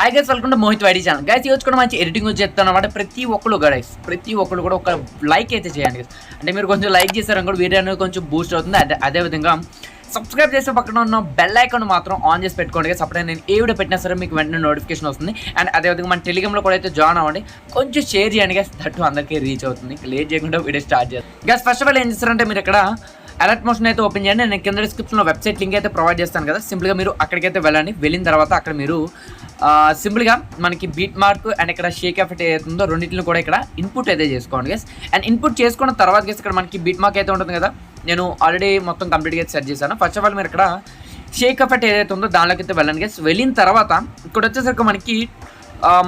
Hi guys, welcome to MohithYT channel. Guys ఈరోజు కూడా మంచి ఎడిటింగ్ గురించి చెప్తాను అనమాట. ప్రతి ఒక్కరు కూడా ఒక లైక్ అయితే చేయండి. అంటే మీరు కొంచెం లైక్ చేశారని కూడా వీడియో అనేది కొంచెం బూస్ట్ అవుతుంది. అదేవిధంగా సబ్స్క్రైబ్ చేసే పక్కన ఉన్న బెల్ ఐకాన్ మాత్రం ఆన్ చేసి పెట్టుకోండి. అప్పుడే నేను ఏ వీడియో పెట్టినా సరే మీకు వెంటనే నోటిఫికేషన్ వస్తుంది. అండ్ అదేవిధంగా మన టెలిగ్రామ్లో కూడా అయితే జాయిన్ అవ్వండి. కొంచెం షేర్ చేయండి గైస్, దట్టు అందరికీ రీచ్ అవుతుంది. లేట్ చేయకుండా వీడియో స్టార్ట్ చేస్తాను. గైస్ ఫస్ట్ ఆఫ్ ఆల్ ఏం చేస్తారంటే మీరు ఇక్కడ అలర్ట్ మోషన్ అయితే ఓపెన్ చేయండి. నేను కింద డిస్క్రిప్షన్లో వెబ్సైట్ లింక్ అయితే ప్రొవైడ్ చేస్తాను కదా. సింపుల్గా మీరు అక్కడికైతే వెళ్ళండి. వెళ్ళిన తర్వాత అక్కడ మీరు సింపుల్గా మనకి బీట్ మార్క్ అండ్ ఇక్కడ షేక్ ఎఫెక్ట్ ఏదైతుందో రెండింటిని కూడా ఇక్కడ ఇన్పుట్ అయితే చేసుకోండి గైస్. అండ్ ఇన్పుట్ చేసుకున్న తర్వాత గైస్ ఇక్కడ మనకి బీట్ మార్క్ అయితే ఉంటుంది కదా. నేను ఆల్రెడీ మొత్తం కంప్లీట్గా అయితే సెట్ చేశాను. ఫస్ట్ ఆఫ్ ఆల్ మీరు ఇక్కడ షేక్ ఎఫెక్ట్ ఏదైతే ఉందో దానిలోకి అయితే వెళ్ళండి గైస్. వెళ్ళిన తర్వాత ఇక్కడ వచ్చేసరికి మనకి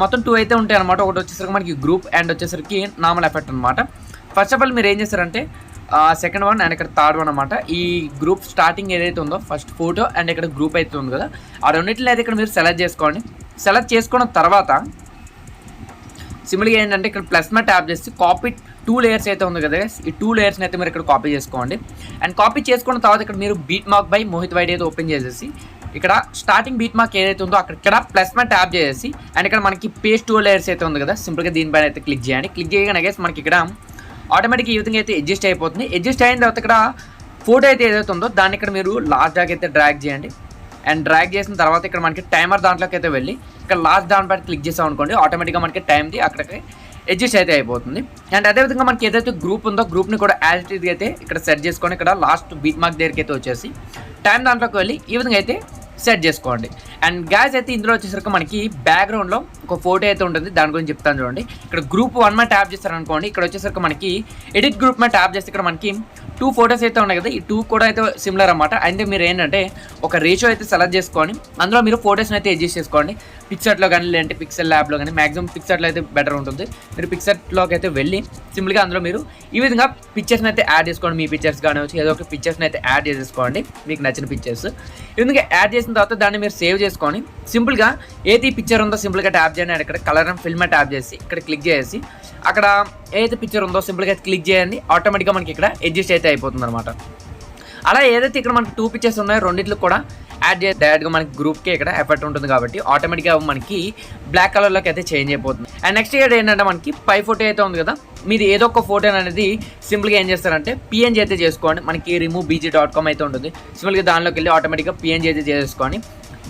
మొత్తం 2 అయితే ఉంటాయి అనమాట. ఒకటి వచ్చేసరికి మనకి గ్రూప్ అండ్ వచ్చేసరికి నార్మల్ ఎఫెక్ట్ అనమాట. ఫస్ట్ ఆఫ్ ఆల్ మీరు ఏం చేస్తారంటే సెకండ్ వన్ అండ్ ఇక్కడ థర్డ్ వన్ అనమాట. ఈ గ్రూప్ స్టార్టింగ్ ఏదైతే ఉందో ఫస్ట్ ఫోటో అండ్ ఇక్కడ గ్రూప్ అయితే ఉంది కదా, ఆ రెండింటిలో అయితే ఇక్కడ మీరు సెలెక్ట్ చేసుకోండి. సెలెక్ట్ చేసుకున్న తర్వాత సింపుల్గా ఏంటంటే ఇక్కడ ప్లస్ మీద ట్యాప్ చేసి కాపీ 2 లేయర్స్ అయితే ఉంది కదా, ఈ 2 లేయర్స్ని అయితే మీరు ఇక్కడ కాపీ చేసుకోండి. అండ్ కాపీ చేసుకున్న తర్వాత ఇక్కడ మీరు బీట్ మార్క్ బై MohithYT అయితే ఓపెన్ చేసేసి ఇక్కడ స్టార్టింగ్ బీట్ మార్క్ ఏదైతే ఉందో ఇక్కడ ప్లస్ మీద ట్యాప్ చేసేసి అండ్ ఇక్కడ మనకి పేస్ట్ 2 లేయర్స్ అయితే ఉంది కదా, సింపుల్గా దీనిపైన అయితే క్లిక్ చేయండి. క్లిక్ చేయగానే గైస్ మనకి ఇక్కడ ఆటోమేటిక్గా ఈ విధంగా అయితే అడ్జస్ట్ అయిపోతుంది. అడ్జస్ట్ అయిన తర్వాత ఇక్కడ ఫోటో అయితే ఏదైతే ఉందో దాన్ని ఇక్కడ మీరు లాస్ట్ దాకా అయితే డ్రాగ్ చేయండి. అండ్ డ్రాగ్ చేసిన తర్వాత ఇక్కడ మనకి టైమర్ దాంట్లోకి అయితే వెళ్ళి ఇక్కడ లాస్ట్ దానిపై క్లిక్ చేసాం అనుకోండి, ఆటోమేటిక్గా మనకి టైంది అక్కడికి అడ్జస్ట్ అయితే అయిపోతుంది. అండ్ అదేవిధంగా మనకి ఏదైతే గ్రూప్ ఉందో గ్రూప్ని కూడా యాజ్ ఇట్ ఈజ్ అయితే ఇక్కడ సెట్ చేసుకొని ఇక్కడ లాస్ట్ బీట్ మార్క్ దగ్గరికి అయితే వచ్చేసి టైం దాంట్లోకి వెళ్ళి ఈ విధంగా అయితే సెట్ చేసుకోండి. అండ్ గ్యాస్ అయితే ఇందులో వచ్చేసరికి మనకి బ్యాక్గ్రౌండ్లో ఒక ఫోటో అయితే ఉంటుంది, దాని గురించి చెప్తాను చూడండి. ఇక్కడ గ్రూప్ 1 మీద ట్యాప్ చేస్తారనుకోండి, ఇక్కడ వచ్చేసరికి మనకి ఎడిట్ గ్రూప్ మీద ట్యాప్ చేస్తే ఇక్కడ మనకి 2 ఫోటోస్ అయితే ఉన్నాయి కదా, ఈ 2 కూడా అయితే సిమిలర్ అన్నమాట. అయితే మీరు ఏంటంటే ఒక రేషియో అయితే సెలెక్ట్ చేసుకొని అందులో మీరు ఫోటోస్ని అయితే అడ్జస్ట్ చేసుకోండి. పిక్చర్లో కానీ లేదంటే పిక్సెల్ ల్యాబ్లో కానీ మ్యాక్సిమం పిక్చర్లో అయితే బెటర్ ఉంటుంది. మీరు పిక్చర్లోకి అయితే వెళ్ళి సింపుల్గా అందులో మీరు ఈ విధంగా పిక్చర్స్ని అయితే యాడ్ చేసుకోండి. మీ పిక్చర్స్ కానీ వచ్చి ఏదో ఒక పిక్చర్స్ని అయితే యాడ్ చేసేసుకోండి, మీకు నచ్చిన పిక్చర్స్. ఈ విధంగా యాడ్ చేసిన తర్వాత దాన్ని మీరు సేవ్ చేసుకొని సింపుల్గా ఏది పిక్చర్ ఉందో సింపుల్గా ట్యాప్ చేయండి. అండ్ ఇక్కడ కలర్ అండ్ ఫిల్మ్ ట్యాప్ చేసి ఇక్కడ క్లిక్ చేసి అక్కడ ఏదైతే పిక్చర్ ఉందో సింపుల్గా క్లిక్ చేయండి. ఆటోమేటిక్గా మనకి ఇక్కడ అడ్జస్ట్ అయితే అయిపోతుంది అనమాట. అలా ఏదైతే ఇక్కడ మనకి 2 పిక్చర్స్ ఉన్నాయో రెండింటిలో కూడా యాడ్ చేసి డైరెక్ట్గా మనకి గ్రూప్కి ఇక్కడ ఎఫెక్ట్ ఉంటుంది కాబట్టి ఆటోమేటిక్గా మనకి బ్లాక్ కలర్లోకి అయితే చేంజ్ అయిపోతుంది. అండ్ నెక్స్ట్ ఇక్కడ ఏంటంటే మనకి పై ఫోటో అయితే ఉంది కదా, మీది ఏదో ఒక ఫోటో అనేది సింపుల్గా ఏం చేస్తారంటే PNG అయితే చేసుకోండి. మనకి removebg.com అయితే ఉంటుంది. సింపుల్గా దానిలోకి వెళ్ళి ఆటోమేటిక్గా PNG అయితే చేసుకోండి.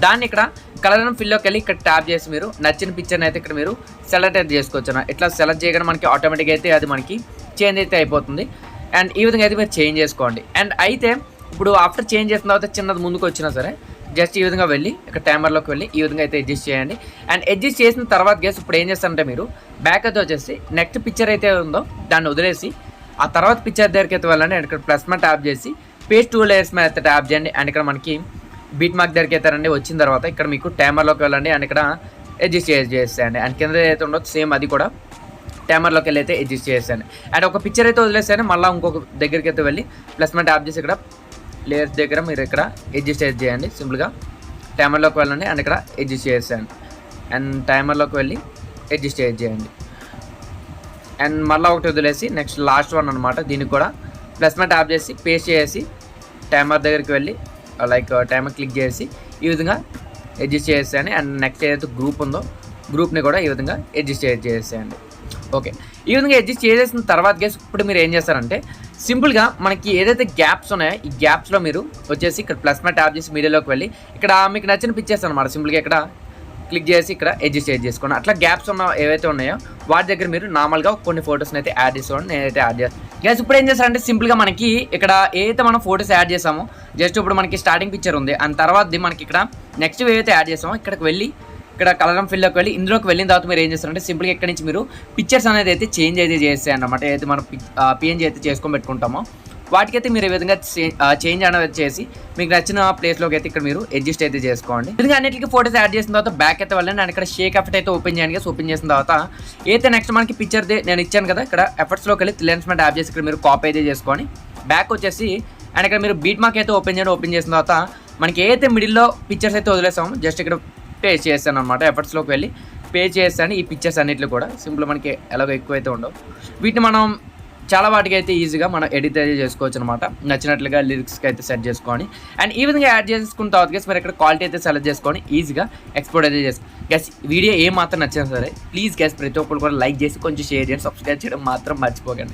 దాన్ని ఇక్కడ కలర్ అండ్ ఫిల్లోకి వెళ్ళి ఇక్కడ ట్యాప్ చేసి మీరు నచ్చిన పిక్చర్ని అయితే ఇక్కడ మీరు సెలెక్ట్ అయితే చేసుకోవచ్చు. ఇట్లా సెలెక్ట్ చేయగానే మనకి ఆటోమేటిక్గా అయితే అది మనకి చేంజ్ అయితే అయిపోతుంది. అండ్ ఈ విధంగా అయితే మీరు చేంజ్ చేసుకోండి. అండ్ అయితే ఇప్పుడు ఆఫ్టర్ చేంజ్ చేసిన తర్వాత చిన్నది ముందుకు వచ్చినా సరే జస్ట్ ఈ విధంగా వెళ్ళి ఇక్కడ టైమర్లోకి వెళ్ళి ఈ విధంగా అయితే అడ్జస్ట్ చేయండి. అండ్ అడ్జస్ట్ చేసిన తర్వాత గేస్ ఇప్పుడు ఏం చేస్తారంటే మీరు బ్యాక్ అయితే వచ్చేసి నెక్స్ట్ పిక్చర్ అయితే ఉందో దాన్ని వదిలేసి ఆ తర్వాత పిక్చర్ దగ్గరికి అయితే వెళ్ళండి. అండ్ ఇక్కడ ప్లస్ మీద ట్యాప్ చేసి పేస్ట్ 2 లేయర్స్ మీద అయితే ట్యాప్ చేయండి. అండ్ ఇక్కడ మనకి బీట్ మార్క్ దగ్గరికి అయితే రండి. వచ్చిన తర్వాత ఇక్కడ మీకు టైమర్లోకి వెళ్ళండి. అండ్ ఇక్కడ అడ్జస్ట్ చేసేయండి. అండ్ కింద అయితే ఉండొచ్చు సేమ్ అది కూడా టైమర్లోకి వెళ్ళి అయితే అడ్జస్ట్ చేసేయండి. అండ్ ఒక పిక్చర్ అయితే వదిలేసాను, మళ్ళీ ఇంకొక దగ్గరికి అయితే వెళ్ళి ప్లస్ మీద ట్యాప్ చేసి ఇక్కడ లేయర్స్ దగ్గర మీరు ఇక్కడ అడ్జస్ట్ చేయండి. సింపుల్గా టైమర్లోకి వెళ్ళండి. అండ్ ఇక్కడ అడ్జస్ట్ చేసేయండి. అండ్ టైమర్లోకి వెళ్ళి అడ్జస్ట్ చేయండి. అండ్ మళ్ళీ ఒకటి వదిలేసి నెక్స్ట్ లాస్ట్ వన్ అనమాట, దీనికి కూడా ప్లస్ మీద ట్యాప్ చేసి పేస్ట్ చేసి టైమర్ దగ్గరికి వెళ్ళి లైక్ టైమర్ క్లిక్ చేసి ఈ విధంగా అడ్జస్ట్ చేసేయండి. అండ్ నెక్స్ట్ ఏదైతే గ్రూప్ ఉందో గ్రూప్ని కూడా ఈ విధంగా అడ్జస్ట్ చేసేయండి. ఓకే, ఈ విధంగా అడ్జస్ట్ చేసేసిన తర్వాత గేస్ ఇప్పుడు మీరు ఏం చేస్తారంటే సింపుల్గా మనకి ఏదైతే గ్యాప్స్ ఉన్నాయో ఈ గ్యాప్స్లో మీరు వచ్చేసి ఇక్కడ ప్లస్ మీద ట్యాప్ చేసి మీడియాలోకి వెళ్ళి ఇక్కడ మీకు నచ్చిన పిక్చర్స్ అనమాట సింపుల్గా ఇక్కడ క్లిక్ చేసి ఇక్కడ అడ్జస్ట్ చేసుకోండి. అట్లా గ్యాప్స్ ఉన్న ఏవైతే ఉన్నాయో వాటి దగ్గర మీరు నార్మల్గా కొన్ని ఫొటోస్ని అయితే యాడ్ చేసుకోండి. నేనైతే యాడ్ చేస్తాను గ్యాస్. ఇప్పుడు ఏం చేస్తారంటే సింపుల్గా మనకి ఇక్కడ ఏదైతే మనం ఫొటోస్ యాడ్ చేసామో జస్ట్ ఇప్పుడు మనకి స్టార్టింగ్ పిక్చర్ ఉంది, అండ్ తర్వాత మనకి ఇక్కడ నెక్స్ట్ ఏవైతే యాడ్ చేసామో ఇక్కడికి వెళ్ళి ఇక్కడ కలర్ అండ్ ఫిల్లోకి వెళ్ళి ఇందులోకి వెళ్ళిన తర్వాత మీరు ఏం చేస్తారంటే సింపుల్గా ఇక్కడ నుంచి మీరు పిక్చర్స్ అనేది అయితే చేంజ్ అయితే చేస్తాయి అన్నమాట. ఏదైతే మనం PNG అయితే చేసుకొని పెట్టుకుంటామో వాటికైతే మీరు ఈ విధంగా చేంజ్ అనేది చేసి మీకు నచ్చిన ప్లేస్లోకి అయితే ఇక్కడ మీరు అడ్జస్ట్ అయితే చేసుకోండి. విధంగా అన్నిటికీ ఫోటోస్ యాడ్ చేసిన తర్వాత బ్యాక్ అయితే వెళ్ళండి. అండ్ ఇక్కడ షేక్ ఎఫెక్ట్ అయితే ఓపెన్ చేయండి. ఓపెన్ చేసిన తర్వాత అయితే నెక్స్ట్ మనకి పిక్చర్ నేను ఇచ్చాను కదా, ఇక్కడ ఎఫర్ట్స్లోకి వెళ్ళి లెన్స్ మీద ట్యాప్ చేసి ఇక్కడ మీరు కాపీ అయితే చేసుకొని బ్యాక్ వచ్చేసి అండ్ ఇక్కడ మీరు బీట్ మార్క్ అయితే ఓపెన్ చేయండి. ఓపెన్ చేసిన తర్వాత మనకి ఏదైతే మిడిల్లో పిక్చర్స్ అయితే వదిలేసామో జస్ట్ ఇక్కడ పేస్ట్ చేస్తాను అనమాట. ఎఫర్ట్స్లోకి వెళ్ళి పేస్ట్ చేస్తాను ఈ పిక్చర్స్ అన్నింటిలో కూడా సింపుల్ మనకి ఎలాగో ఎక్కువ అయితే ఉండవు. వీటిని మనం చాలా వాటికి అయితే ఈజీగా మనం ఎడిట్ అయితే చేసుకోవచ్చు అనమాట. నచ్చినట్లుగా లిరిక్స్కి అయితే సెట్ చేసుకొని అండ్ ఈ విధంగా యాడ్ చేసుకున్న తర్వాత గైస్ మీరు ఇక్కడ క్వాలిటీ అయితే సెలెక్ట్ చేసుకొని ఈజీగా ఎక్స్పోర్ట్ అయితే చేసుకో గైస్. వీడియో ఏ మాత్రం నచ్చినా సరే ప్లీజ్ గైస్ ప్రతి ఒక్కరు కూడా లైక్ చేసి కొంచెం షేర్ చేయండి, సబ్స్క్రైబ్ చేయడం మాత్రం మర్చిపోకండి.